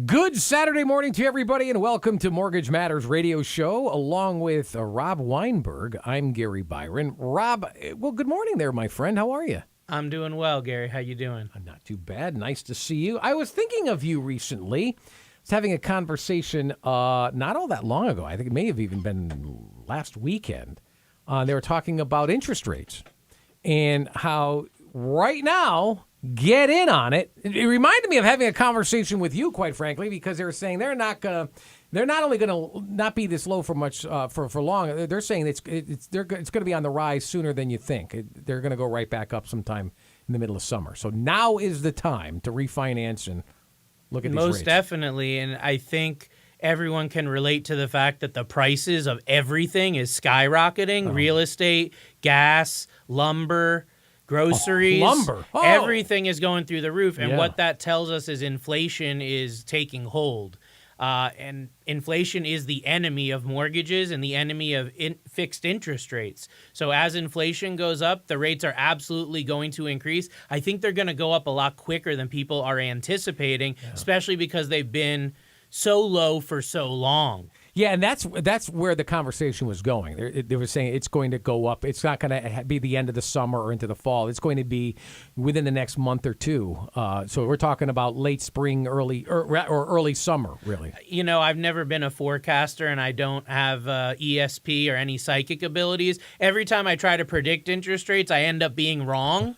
Good Saturday morning to everybody, and welcome to Mortgage Matters radio show, along with Rob Weinberg. I'm Gary Byron. Rob, well, good morning there, my friend. How are you? I'm doing well, Gary. How you doing? I'm not too bad. Nice to see you. I was thinking of you recently. I was having a conversation not all that long ago. I think it may have even been last weekend. They were talking about interest rates and how right now, get in on it. It reminded me of having a conversation with you, quite frankly, because they were saying they're not only going to not be this low for much for long. They're saying it's going to be on the rise sooner than you think. They're going to go right back up sometime in the middle of summer. So now is the time to refinance and look at these rates. Most definitely, and I think everyone can relate to the fact that the prices of everything is skyrocketing. Real estate, gas, lumber, groceries, everything is going through the roof. And what that tells us is inflation is taking hold. And inflation is the enemy of mortgages and the enemy of fixed interest rates. So as inflation goes up, the rates are absolutely going to increase. I think they're going to go up a lot quicker than people are anticipating, especially because they've been so low for so long. Yeah, and that's where the conversation was going. They were saying it's going to go up. It's not going to be the end of the summer or into the fall. It's going to be within the next month or two. So we're talking about late spring, early summer, really. You know, I've never been a forecaster, and I don't have ESP or any psychic abilities. Every time I try to predict interest rates, I end up being wrong.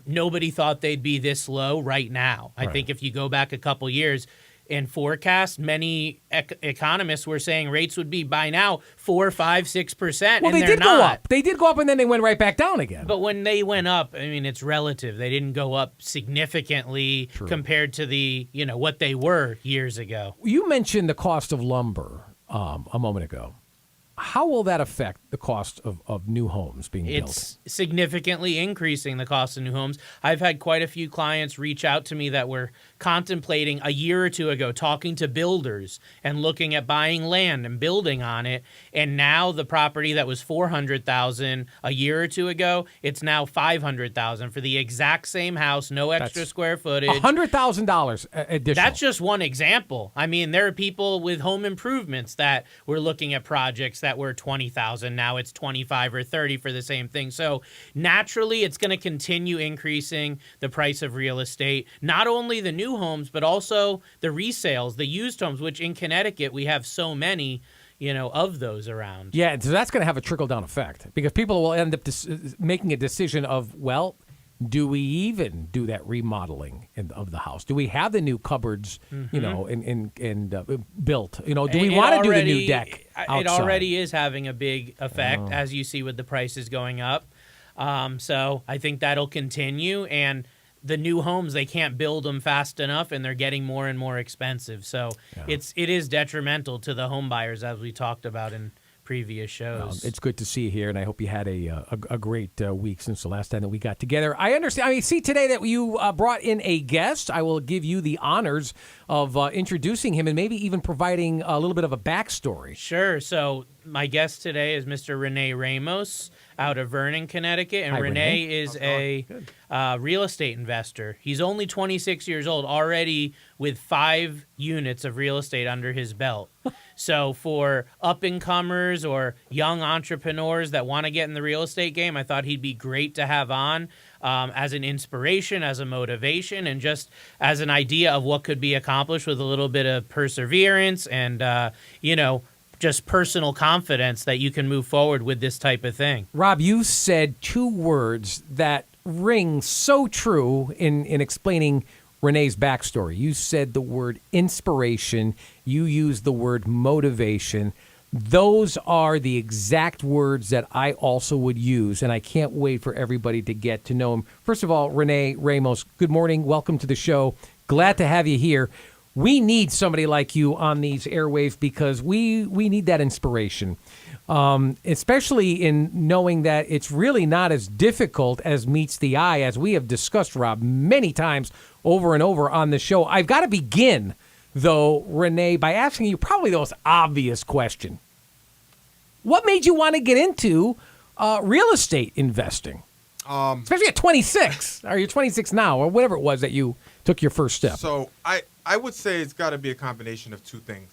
Nobody thought they'd be this low right now. I think if you go back a couple years, in forecast, many economists were saying rates would be by now 4%, 5%, 6%. Well, and they did go up. They did go up, and then they went right back down again. But when they went up, I mean, it's relative. They didn't go up significantly compared to what they were years ago. You mentioned the cost of lumber a moment ago. How will that affect the cost of new homes being built? It's significantly increasing the cost of new homes. I've had quite a few clients reach out to me that were contemplating a year or two ago, talking to builders and looking at buying land and building on it. And now the property that was $400,000 a year or two ago, it's now $500,000 for the exact same house, no extra square footage. $100,000 additional. That's just one example. I mean, there are people with home improvements that were looking at projects that were $20,000. Now it's $25,000 or $30,000 for the same thing. So naturally, it's going to continue increasing the price of real estate. Not only the new homes, but also the resales, the used homes, which in Connecticut we have so many, of those around. Yeah, so that's going to have a trickle-down effect because people will end up making a decision of, well, do we even do that remodeling of the house? Do we have the new cupboards, and built? Do we want to do the new deck outside? It already is having a big effect, as you see with the prices going up. So I think that'll continue. And the new homes, they can't build them fast enough, and they're getting more and more expensive. So it is detrimental to the home buyers, as we talked about in previous shows. It's good to see you here, and I hope you had a great week since the last time that we got together. I understand. I see today that you brought in a guest. I will give you the honors of introducing him and maybe even providing a little bit of a backstory. Sure. So my guest today is Mr. Rene Ramos out of Vernon, Connecticut, and Rene is a real estate investor. He's only 26 years old, already with 5 units of real estate under his belt. So for up-and-comers or young entrepreneurs that want to get in the real estate game, I thought he'd be great to have on as an inspiration, as a motivation, and just as an idea of what could be accomplished with a little bit of perseverance and, just personal confidence that you can move forward with this type of thing. Rob, you said 2 words that ring so true in explaining Rene's backstory. You said the word inspiration. You used the word motivation. Those are the exact words that I also would use, and I can't wait for everybody to get to know him. First of all, Rene Ramos, good morning. Welcome to the show. Glad to have you here. We need somebody like you on these airwaves because we need that inspiration, especially in knowing that it's really not as difficult as meets the eye, as we have discussed, Rob, many times over and over on the show. I've got to begin, though, Rene, by asking you probably the most obvious question. What made you want to get into real estate investing? Especially at 26. Or you're 26 now, or whatever it was that you took your first step? So I would say it's got to be a combination of two things.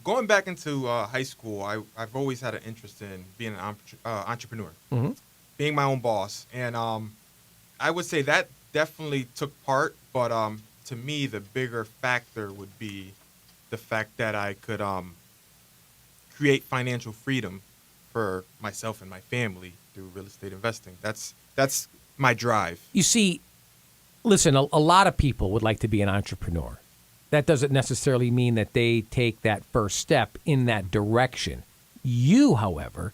Going back into high school, I've always had an interest in being an entrepreneur, being my own boss. And I would say that definitely took part. But to me, the bigger factor would be the fact that I could create financial freedom for myself and my family through real estate investing. That's my drive. You see, listen, a lot of people would like to be an entrepreneur. That doesn't necessarily mean that they take that first step in that direction. You, however,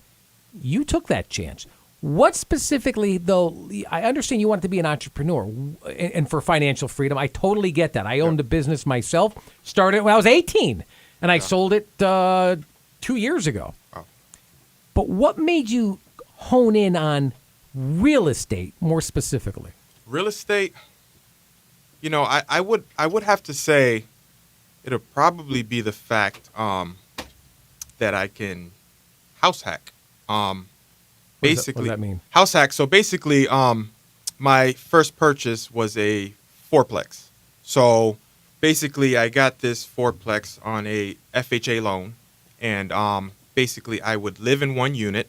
you took that chance. What specifically, though, I understand you wanted to be an entrepreneur and for financial freedom. I totally get that. I owned a business myself, started when I was 18, and I sold it 2 years ago. Oh. But what made you hone in on real estate more specifically? Real estate, you know, I would have to say it'll probably be the fact that I can house hack. Basically, what does that mean? House hack. So basically, my first purchase was a fourplex. So basically, I got this fourplex on a FHA loan, and basically, I would live in one unit,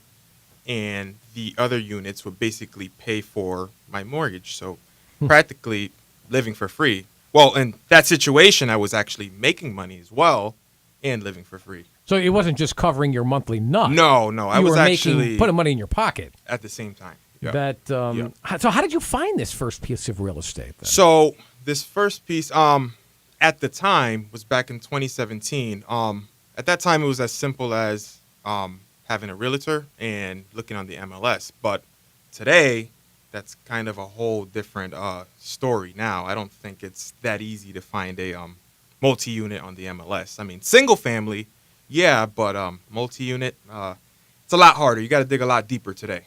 and the other units would basically pay for my mortgage. So practically living for free. Well, in that situation, I was actually making money as well and living for free. So it wasn't just covering your monthly nut. No, I was actually putting money in your pocket at the same time. Yeah. That So how did you find this first piece of real estate then? So this first piece, at the time, was back in 2017. At that time, it was as simple as having a realtor and looking on the MLS. But today, that's kind of a whole different story now. I don't think it's that easy to find a multi-unit on the MLS. I mean, single family, yeah, but multi-unit, it's a lot harder. You got to dig a lot deeper today.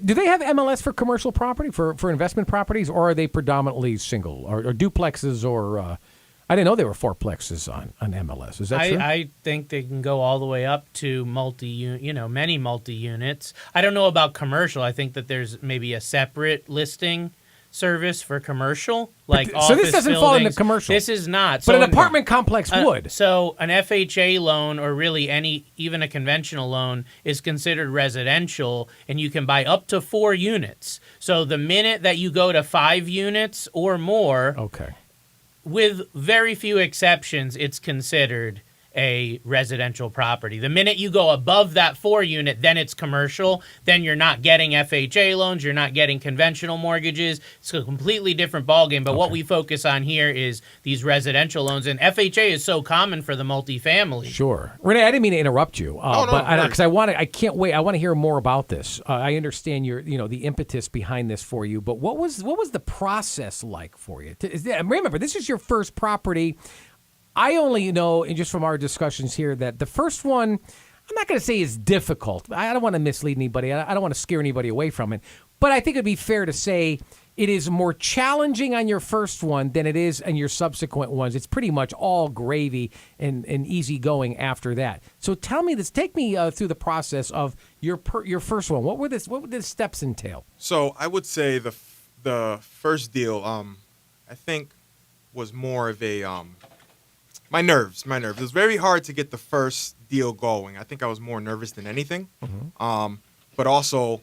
Do they have MLS for commercial property, for investment properties, or are they predominantly single or duplexes or I didn't know there were fourplexes on MLS. Is that true? I think they can go all the way up to many multi-units. I don't know about commercial. I think that there's maybe a separate listing service for commercial, like office so this doesn't buildings. fall into commercial. This is not. But an apartment complex would. So an FHA loan, or really even a conventional loan, is considered residential, and you can buy up to 4 units. So the minute that you go to 5 units or more, okay, with very few exceptions, it's considered a residential property. The minute you go above that 4 unit, then it's commercial. Then you're not getting FHA loans. You're not getting conventional mortgages. It's a completely different ballgame. But what we focus on here is these residential loans. And FHA is so common for the multifamily. Sure. Rene, I didn't mean to interrupt you. No, because I can't wait. I want to hear more about this. I understand the impetus behind this for you. But what was the process like for you? Remember, this is your first property. I only know, and just from our discussions here, that the first one, I'm not going to say is difficult. I don't want to mislead anybody. I don't want to scare anybody away from it. But I think it'd be fair to say it is more challenging on your first one than it is on your subsequent ones. It's pretty much all gravy and easy going after that. So tell me this. Take me through the process of your first one. What would the steps entail? So I would say the first deal, I think, was more of a my nerves. It was very hard to get the first deal going. I think I was more nervous than anything. But also,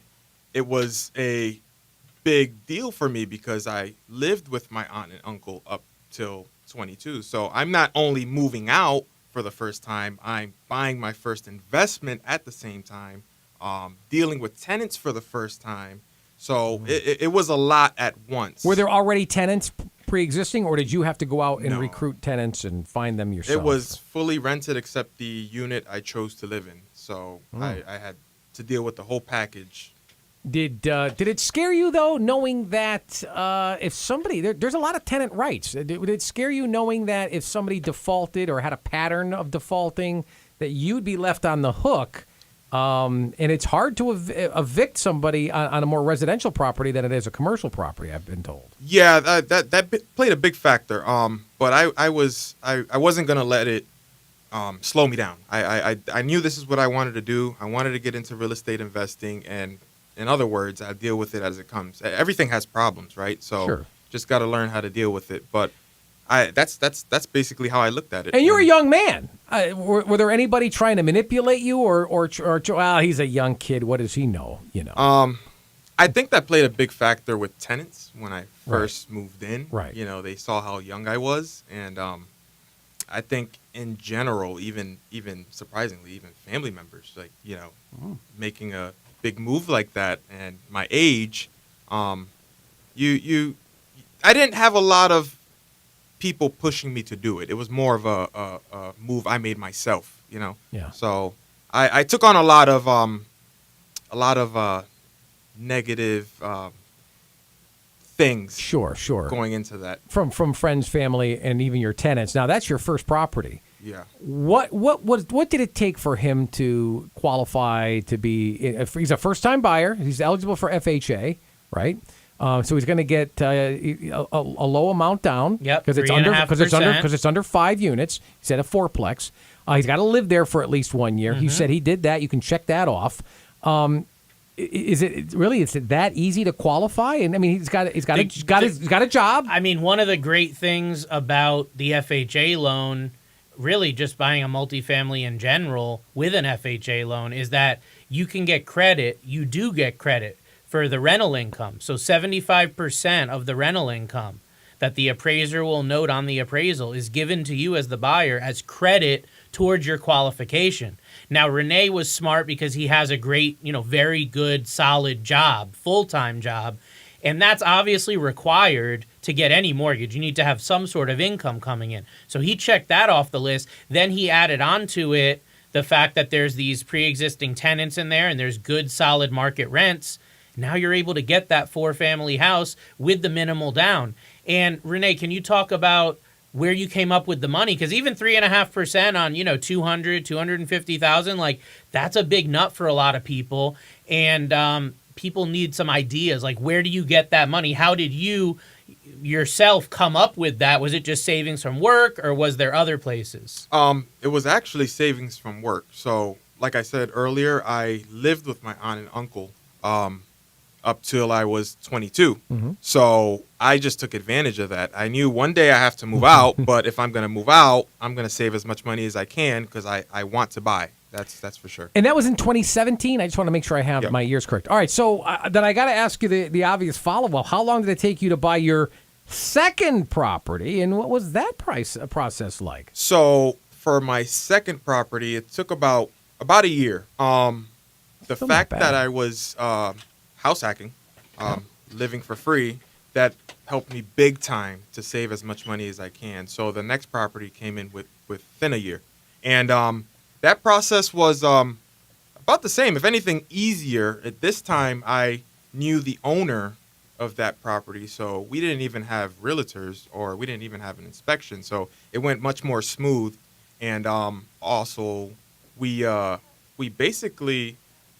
it was a big deal for me because I lived with my aunt and uncle up till 22. So I'm not only moving out for the first time, I'm buying my first investment at the same time, dealing with tenants for the first time. So it was a lot at once. Were there already tenants pre-existing, or did you have to go out and recruit tenants and find them yourself? It was fully rented except the unit I chose to live in. So I had to deal with the whole package. Did it scare you, though, knowing that if somebody, there's a lot of tenant rights. Did it scare you knowing that if somebody defaulted or had a pattern of defaulting, that you'd be left on the hook? And it's hard to evict somebody on a more residential property than it is a commercial property, I've been told. Yeah, that played a big factor. But I wasn't going to let it slow me down. I knew this is what I wanted to do. I wanted to get into real estate investing. And in other words, I deal with it as it comes. Everything has problems, right? So sure. Just got to learn how to deal with it. But that's basically how I looked at it. And you're a young man. Were there anybody trying to manipulate you, or he's a young kid, what does he know? I think that played a big factor with tenants when I first moved in. Right. They saw how young I was, and I think in general, even surprisingly, even family members, like making a big move like that, and my age, I didn't have a lot of people pushing me to do it. It was more of a move I made myself. Yeah. So I took on a lot of negative things. Sure. Going into that From friends, family, and even your tenants. Now that's your first property. Yeah. What did it take for him to qualify to be? If he's a first time buyer, he's eligible for FHA, right? So he's going to get a low amount down. Yep. Because it's under 5 units. He said a fourplex. He's got to live there for at least 1 year. He said he did that. You can check that off. Is it that easy to qualify? And I mean, he's got a job. I mean, one of the great things about the FHA loan, really just buying a multifamily in general with an FHA loan, is that you can get credit. You do get credit for the rental income. So 75% of the rental income that the appraiser will note on the appraisal is given to you as the buyer as credit towards your qualification. Now, Rene was smart because he has a great, very good, solid job, full-time job, and that's obviously required to get any mortgage. You need to have some sort of income coming in. So he checked that off the list. Then he added onto it the fact that there's these pre-existing tenants in there and there's good, solid market rents. Now you're able to get that 4-family house with the minimal down. And Rene, can you talk about where you came up with the money? Because even 3.5% on, 250,000, like that's a big nut for a lot of people. And people need some ideas. Like, where do you get that money? How did you yourself come up with that? Was it just savings from work, or was there other places? It was actually savings from work. So, like I said earlier, I lived with my aunt and uncle up till I was 22. Mm-hmm. So I just took advantage of that. I knew one day I have to move out, but if I'm going to move out, I'm going to save as much money as I can because I want to buy. That's for sure. And that was in 2017? I just want to make sure I have my years correct. All right, so then I got to ask you the obvious follow-up. How long did it take you to buy your second property, and what was that process like? So for my second property, it took about a year. The Still fact not bad. that I was house hacking, living for free, that helped me big time to save as much money as I can. So the next property came in within a year. And that process was about the same, if anything, easier. At this time, I knew the owner of that property, so we didn't even have realtors, or we didn't even have an inspection. So it went much more smooth. And also, we basically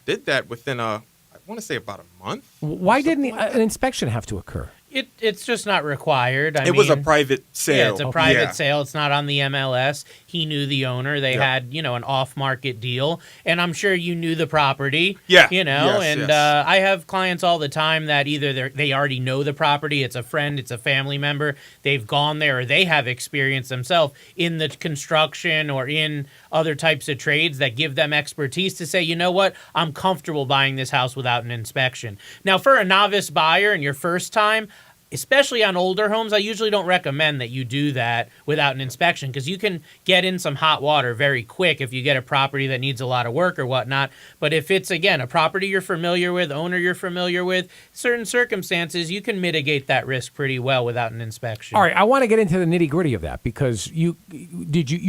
did that within I want to say about a month. Why didn't an inspection have to occur? It's just not required. It was a private sale. Yeah, it's a private sale. It's not on the MLS. He knew the owner. They had, an off-market deal. And I'm sure you knew the property. Yeah. Yes. I have clients all the time that either they already know the property, it's a friend, it's a family member, they've gone there, or they have experience themselves in the construction or in other types of trades that give them expertise to say, you know what, I'm comfortable buying this house without an inspection. Now, for a novice buyer and your first time, especially on older homes, I usually don't recommend that you do that without an inspection because you can get in some hot water very quick if you get a property that needs a lot of work or whatnot. But if it's, again, a property you're familiar with, owner you're familiar with, certain circumstances, you can mitigate that risk pretty well without an inspection. All right, I want to get into the nitty-gritty of that because you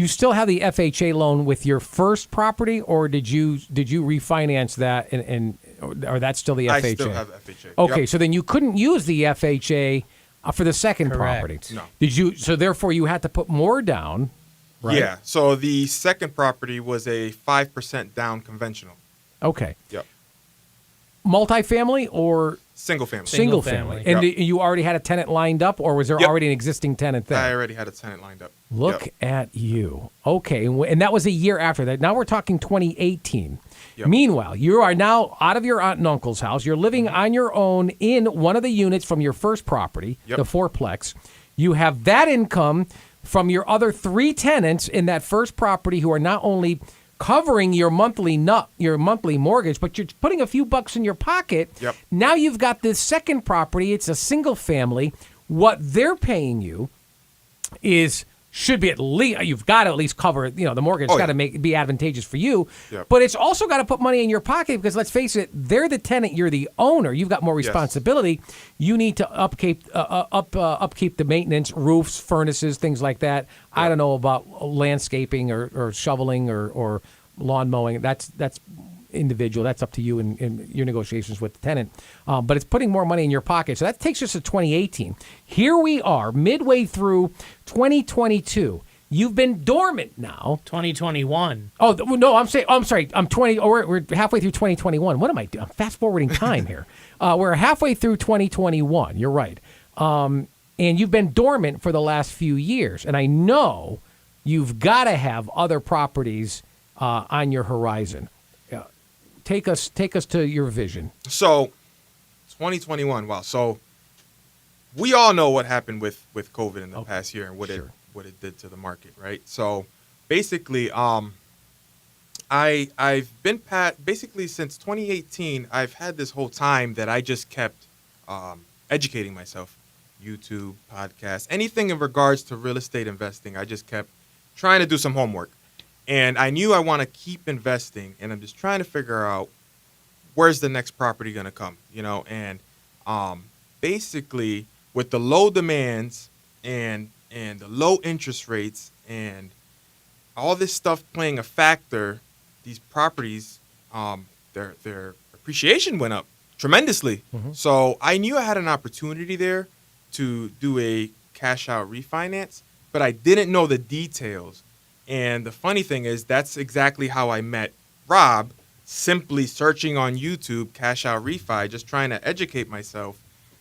still have the FHA loan with your first property, or did you refinance that or that's still the FHA? I still have FHA. Okay, Yep. so then you couldn't use the FHA for the second property. Correct. No. Did you? So therefore, you had to put more down, right? Yeah. So the second property was a 5% down conventional. Okay. Yep. Multifamily or Single family. single family. family? And Yep. you already had a tenant lined up, or was there Yep. already an existing tenant there? I already had a tenant lined up. Look Yep. at you. Okay, and that was a year after that. Now we're talking 2018. Yep. Meanwhile, you are now out of your aunt and uncle's house. You're living on your own in one of the units from your first property, Yep. the fourplex. You have that income from your other 3 tenants in that first property who are not only covering your monthly mortgage, but you're putting a few bucks in your pocket. Yep. Now you've got this second property. It's a single family. What they're paying you should be at least, you've got to at least cover, the mortgage. It's got to be advantageous for you. Yep. But it's also got to put money in your pocket because let's face it, they're the tenant, you're the owner. You've got more responsibility. Yes. You need to upkeep the maintenance, roofs, furnaces, things like that. Yep. I don't know about landscaping or shoveling or lawn mowing. That's individual. That's up to you in your negotiations with the tenant. But it's putting more money in your pocket. So that takes us to 2018. Here we are, midway through 2022. You've been dormant now. 2021. Oh, no, I'm sorry. I'm 20. Oh, we're halfway through 2021. What am I doing? I'm fast forwarding time here. We're halfway through 2021. You're right. And you've been dormant for the last few years. And I know you've got to have other properties on your horizon. Take us to your vision. So, 2021. Wow. So, we all know what happened with COVID in the past year and what it did to the market, right? So, basically, I've been basically since 2018. I've had this whole time that I just kept educating myself, YouTube, podcasts, anything in regards to real estate investing. I just kept trying to do some homework. And I knew I want to keep investing, and I'm just trying to figure out where's the next property going to come, and basically with the low demands and the low interest rates and all this stuff playing a factor, these properties, their appreciation went up tremendously. Mm-hmm. So I knew I had an opportunity there to do a cash out refinance, but I didn't know the details. And the funny thing is, that's exactly how I met Rob, simply searching on YouTube, cash out refi, just trying to educate myself.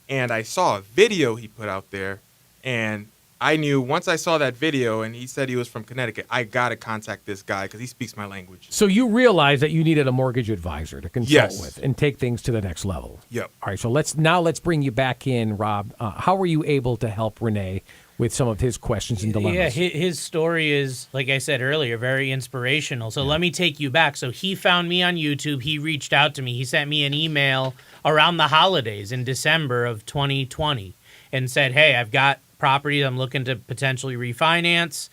And I saw a video he put out there, and I knew once I saw that video and he said he was from Connecticut, I got to contact this guy because he speaks my language. So you realized that you needed a mortgage advisor to consult with and take things to the next level. Yep. All right, so let's bring you back in, Rob. How were you able to help Rene with some of his questions and dilemmas? Yeah, his story is, like I said earlier, very inspirational. So let me take you back. So he found me on YouTube. He reached out to me. He sent me an email around the holidays in December of 2020 and said, hey, I've got properties I'm looking to potentially refinance.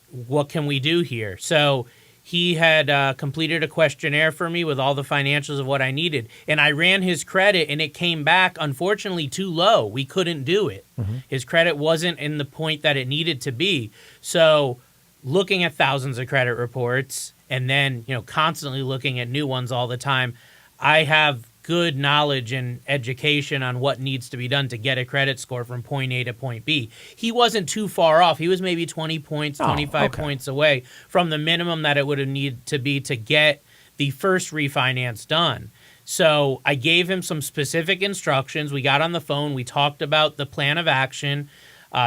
What can we do here? So he had completed a questionnaire for me with all the financials of what I needed. And I ran his credit, and it came back, unfortunately, too low. We couldn't do it. Mm-hmm. His credit wasn't in the point that it needed to be. So looking at thousands of credit reports and then constantly looking at new ones all the time, I have good knowledge and education on what needs to be done to get a credit score from point A to point B. He wasn't too far off. He was maybe 20 points, 25 points away from the minimum that it would have needed to be to get the first refinance done. So I gave him some specific instructions. We got on the phone. We talked about the plan of action.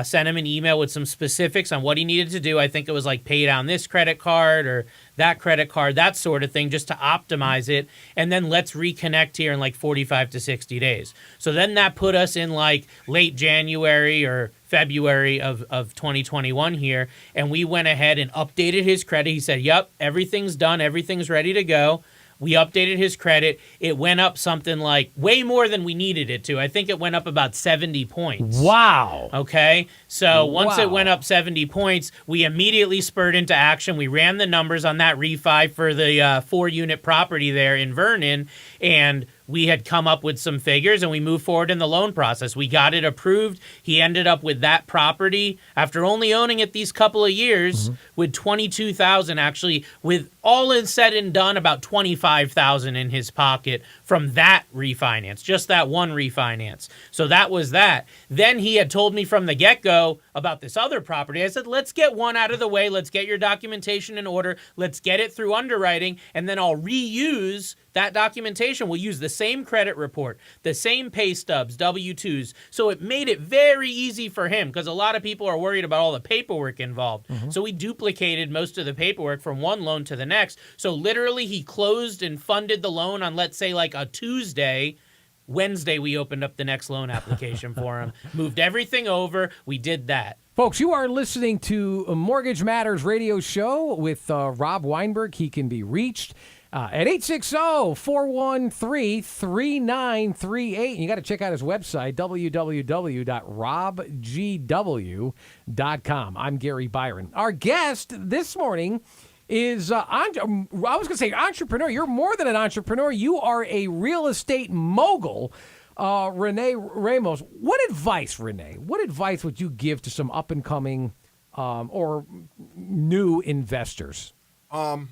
Sent him an email with some specifics on what he needed to do. I think it was like pay down this credit card or that credit card, that sort of thing, just to optimize it. And then let's reconnect here in like 45 to 60 days. So then that put us in like late January or February of 2021 here. And we went ahead and updated his credit. He said, yep, everything's done. Everything's ready to go. We updated his credit. It went up something like way more than we needed it to. I think it went up about 70 points. Wow. Okay. So once it went up 70 points, we immediately spurred into action. We ran the numbers on that refi for the 4-unit property there in Vernon, and we had come up with some figures, and we moved forward in the loan process. We got it approved. He ended up with that property after only owning it these couple of years with $22,000, actually, with all is said and done, about $25,000 in his pocket from that refinance, just that one refinance. So that was that. Then he had told me from the get-go about this other property. I said, let's get one out of the way. Let's get your documentation in order. Let's get it through underwriting, and then I'll reuse that documentation will use the same credit report, the same pay stubs, W-2s. So it made it very easy for him because a lot of people are worried about all the paperwork involved. So we duplicated most of the paperwork from one loan to the next. So literally he closed and funded the loan on, let's say, like a Tuesday. Wednesday, we opened up the next loan application for him, moved everything over. We did that. Folks, you are listening to a Mortgage Matters radio show with Rob Weinberg. He can be reached at 860-413-3938. You got to check out his website, www.robgw.com. I'm Gary Byron. Our guest this morning is, I was going to say entrepreneur. You're more than an entrepreneur. You are a real estate mogul. Rene Ramos, what advice, Rene? What advice would you give to some up-and-coming or new investors? The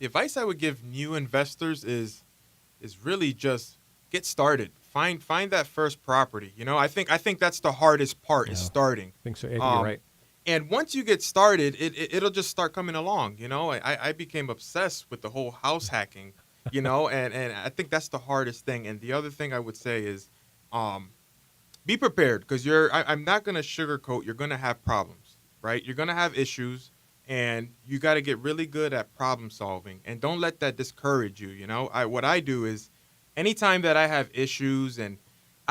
advice I would give new investors is really just get started. Find that first property. You know, I think that's the hardest part is starting. I think so. You're right. And once you get started, it'll just start coming along. You know, I became obsessed with the whole house hacking, you know, and I think that's the hardest thing. And the other thing I would say is be prepared because I'm not going to sugarcoat. You're going to have problems, right? You're going to have issues, and you got to get really good at problem solving. And don't let that discourage you, you know. What I do is anytime that I have issues and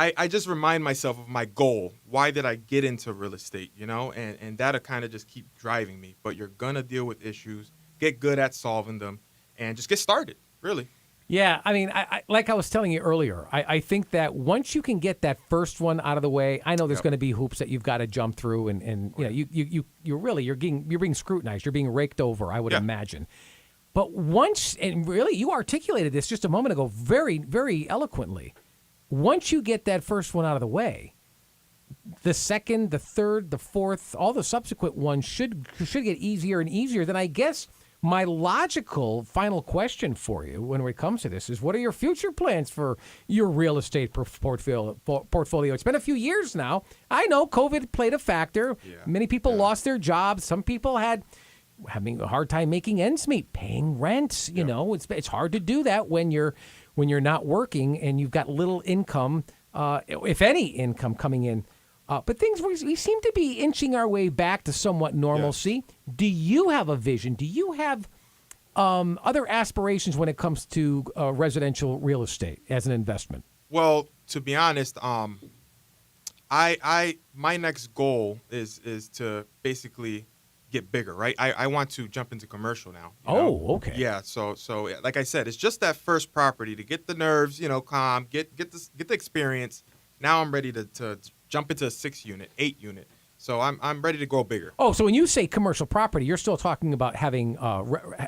I just remind myself of my goal. Why did I get into real estate, you know? And that'll kind of just keep driving me. But you're going to deal with issues, get good at solving them, and just get started, really. Yeah, I mean, I like I was telling you earlier, I think that once you can get that first one out of the way, I know there's going to be hoops that you've got to jump through, and you know, you're being scrutinized, you're being raked over, I would imagine. But once, and really, you articulated this just a moment ago very, very eloquently. Once you get that first one out of the way, the second, the third, the fourth, all the subsequent ones should get easier and easier. Then I guess my logical final question for you when it comes to this is, what are your future plans for your real estate portfolio? It's been a few years now. I know COVID played a factor. Yeah. Many people lost their jobs. Some people having a hard time making ends meet, paying rent. You know, it's hard to do that when you're not working and you've got little income, if any income coming in. But we seem to be inching our way back to somewhat normalcy. Yes. Do you have a vision? Do you have other aspirations when it comes to residential real estate as an investment? Well, to be honest, my next goal is to basically get bigger, right? I want to jump into commercial now. You know? Okay. Yeah. So like I said, it's just that first property to get the nerves, you know, calm, get the experience. Now I'm ready to jump into a 6-unit, 8-unit. So I'm ready to go bigger. Oh, so when you say commercial property, you're still talking about having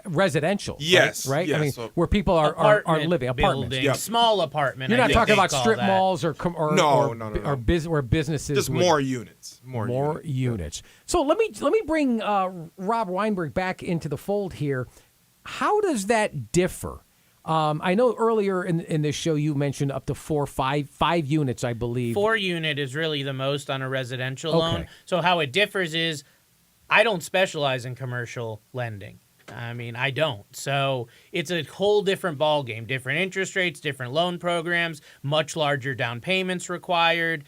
residential, yes, right? Yes. I mean, where people are living, apartments. Building, small apartment. You're not talking about strip malls or no. Where businesses just more units, more units. So let me bring Rob Weinberg back into the fold here. How does that differ? I know earlier in this show you mentioned up to 5 units, I believe. 4-unit is really the most on a residential loan. So how it differs is I don't specialize in commercial lending. I mean, I don't. So it's a whole different ballgame, different interest rates, different loan programs, much larger down payments required.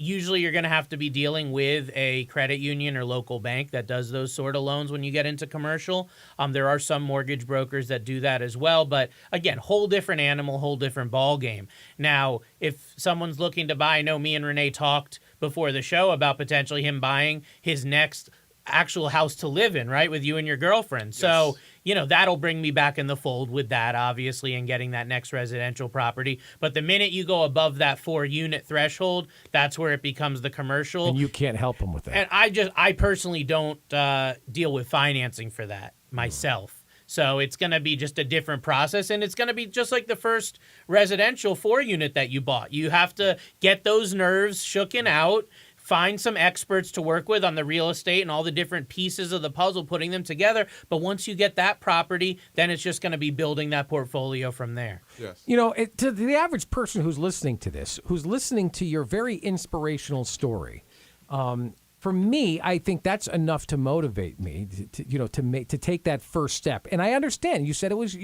Usually you're going to have to be dealing with a credit union or local bank that does those sort of loans when you get into commercial. There are some mortgage brokers that do that as well. But again, whole different animal, whole different ball game. Now, if someone's looking to buy, I know me and Rene talked before the show about potentially him buying his next actual house to live in, right, with you and your girlfriend. Yes. So, you know, that'll bring me back in the fold with that, obviously, and getting that next residential property. But the minute you go above that 4-unit threshold, that's where it becomes the commercial. And you can't help them with that. And I personally don't deal with financing for that myself. So it's going to be just a different process, and it's going to be just like the first residential 4-unit that you bought. You have to get those nerves shooken out, find some experts to work with on the real estate and all the different pieces of the puzzle, putting them together. But once you get that property, then it's just going to be building that portfolio from there. Yes. You know, to the average person who's listening to this, who's listening to your very inspirational story, for me, I think that's enough to motivate me to take that first step. And I understand you said it was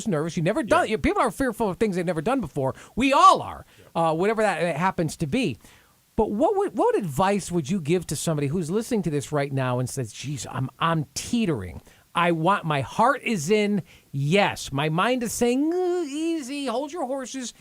nervous. You never done. People are fearful of things they've never done before. We all are, whatever that happens to be. But what advice would you give to somebody who's listening to this right now and says, "Geez, I'm teetering. My heart is in yes. My mind is saying easy. Hold your horses."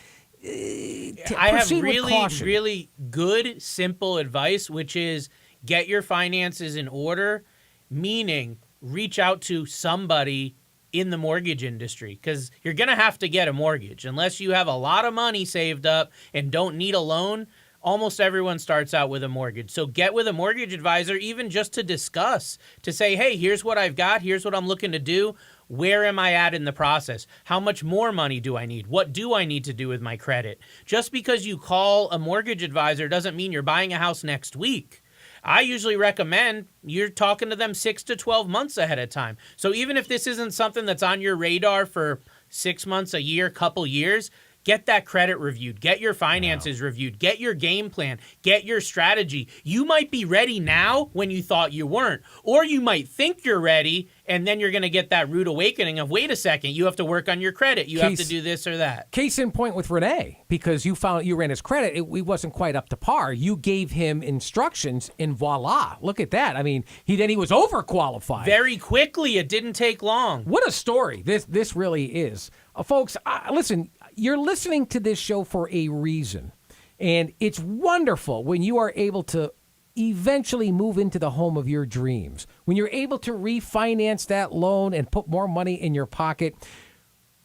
I have really good, simple advice, which is get your finances in order, meaning reach out to somebody in the mortgage industry, because you're going to have to get a mortgage. Unless you have a lot of money saved up and don't need a loan, almost everyone starts out with a mortgage. So get with a mortgage advisor, even just to discuss, to say, hey, here's what I've got. Here's what I'm looking to do. Where am I at in the process? How much more money do I need? What do I need to do with my credit? Just because you call a mortgage advisor doesn't mean you're buying a house next week. I usually recommend you're talking to them 6 to 12 months ahead of time. So even if this isn't something that's on your radar for 6 months, a year, couple years, get that credit reviewed, get your finances reviewed, get your game plan, get your strategy. You might be ready now when you thought you weren't, or you might think you're ready, and then you're going to get that rude awakening of, wait a second, you have to work on your credit. You have to do this or that. Case in point with Rene, because you ran his credit, it wasn't quite up to par. You gave him instructions, and voila, look at that. I mean, he was overqualified. Very quickly. It didn't take long. What a story this really is. Folks, listen, you're listening to this show for a reason, and it's wonderful when you are able to eventually move into the home of your dreams, when you're able to refinance that loan and put more money in your pocket.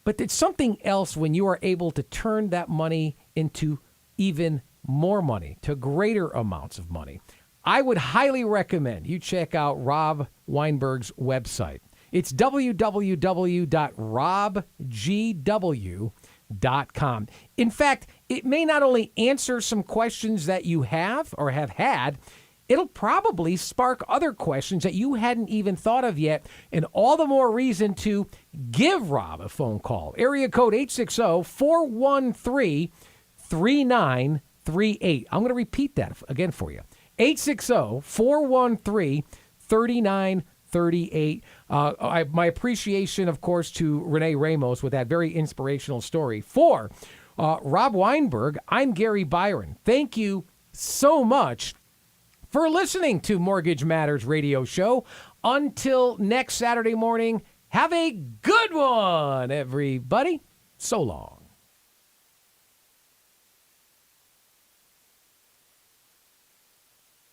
But it's something else when you are able to turn that money into even more money, to greater amounts of money. I would highly recommend you check out Rob Weinberg's website. It's www.robgw.com. In fact, it may not only answer some questions that you have or have had, it'll probably spark other questions that you hadn't even thought of yet, and all the more reason to give Rob a phone call. Area code 860-413-3938. I'm going to repeat that again for you. 860-413-3938. My appreciation, of course, to Rene Ramos with that very inspirational story. For Rob Weinberg, I'm Gary Byron. Thank you so much for listening to Mortgage Matters Radio Show. Until next Saturday morning, have a good one, everybody. So long.